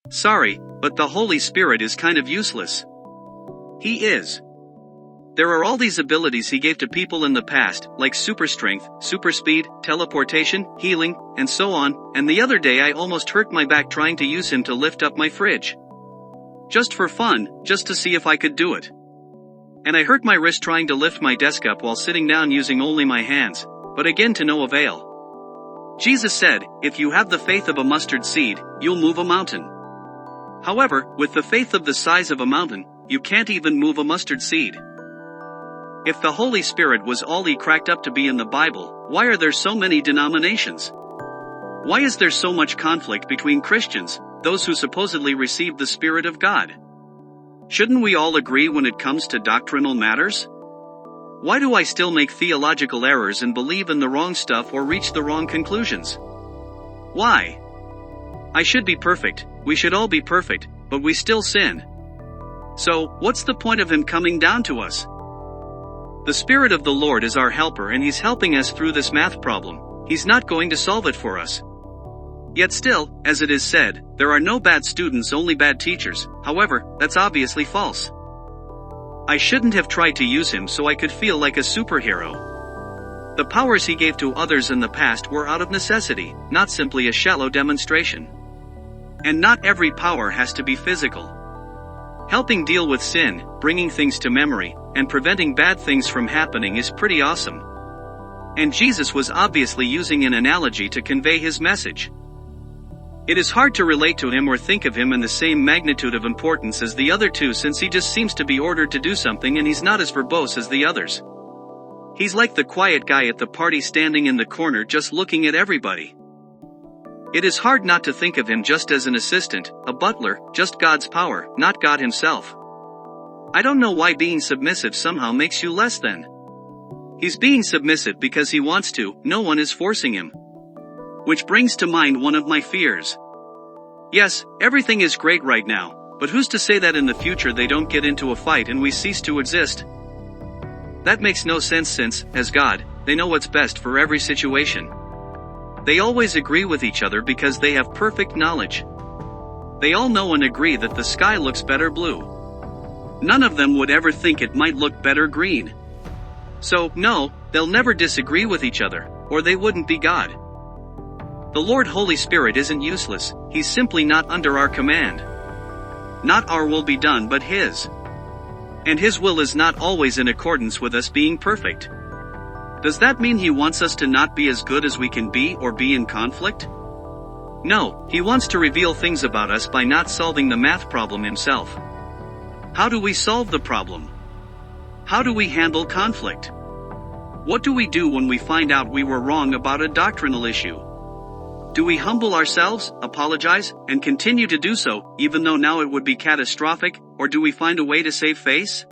Sorry, but the Holy Spirit is kind of useless. He is. There are all these abilities he gave to people in the past, like super strength, super speed, teleportation, healing, and so on, and the other day I almost hurt my back trying to use him to lift up my fridge. Just for fun, just to see if I could do it. And I hurt my wrist trying to lift my desk up while sitting down using only my hands, but again to no avail. Jesus said, if you have the faith of a mustard seed, you'll move a mountain. However, with the faith of the size of a mountain, you can't even move a mustard seed. If the Holy Spirit was all he cracked up to be in the Bible, why are there so many denominations? Why is there so much conflict between Christians, those who supposedly received the Spirit of God? Shouldn't we all agree when it comes to doctrinal matters? Why do I still make theological errors and believe in the wrong stuff or reach the wrong conclusions? Why? I should be perfect, we should all be perfect, but we still sin. So, what's the point of him coming down to us? The Spirit of the Lord is our helper and he's helping us through this math problem. He's not going to solve it for us. Yet still, as it is said, there are no bad students, only bad teachers. However, that's obviously false. I shouldn't have tried to use him so I could feel like a superhero. The powers he gave to others in the past were out of necessity, not simply a shallow demonstration. And not every power has to be physical. Helping deal with sin, bringing things to memory, and preventing bad things from happening is pretty awesome. And Jesus was obviously using an analogy to convey his message. It is hard to relate to him or think of him in the same magnitude of importance as the other two, since he just seems to be ordered to do something and he's not as verbose as the others. He's like the quiet guy at the party standing in the corner just looking at everybody. It is hard not to think of him just as an assistant, a butler, just God's power, not God himself. I don't know why being submissive somehow makes you less than. He's being submissive because he wants to, no one is forcing him. Which brings to mind one of my fears. Yes, everything is great right now, but who's to say that in the future they don't get into a fight and we cease to exist? That makes no sense since, as God, they know what's best for every situation. They always agree with each other because they have perfect knowledge. They all know and agree that the sky looks better blue. None of them would ever think it might look better green. So, no, they'll never disagree with each other, or they wouldn't be God. The Lord Holy Spirit isn't useless, he's simply not under our command. Not our will be done but his. And his will is not always in accordance with us being perfect. Does that mean he wants us to not be as good as we can be or be in conflict? No, he wants to reveal things about us by not solving the math problem himself. How do we solve the problem? How do we handle conflict? What do we do when we find out we were wrong about a doctrinal issue? Do we humble ourselves, apologize, and continue to do so, even though now it would be catastrophic, or do we find a way to save face?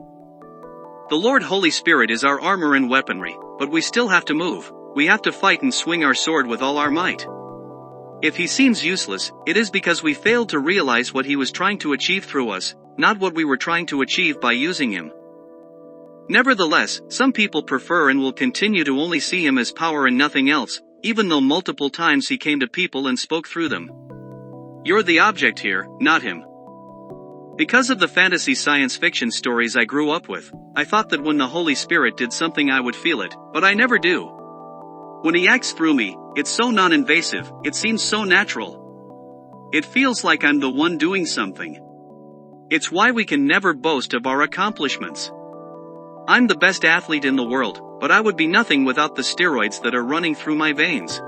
The Lord Holy Spirit is our armor and weaponry, but we still have to move. We have to fight and swing our sword with all our might. If he seems useless, it is because we failed to realize what he was trying to achieve through us, not what we were trying to achieve by using him. Nevertheless, some people prefer and will continue to only see him as power and nothing else, even though multiple times he came to people and spoke through them. You're the object here, not him. Because of the fantasy science fiction stories I grew up with, I thought that when the Holy Spirit did something I would feel it, but I never do. When he acts through me, it's so non-invasive, it seems so natural. It feels like I'm the one doing something. It's why we can never boast of our accomplishments. I'm the best athlete in the world, but I would be nothing without the steroids that are running through my veins.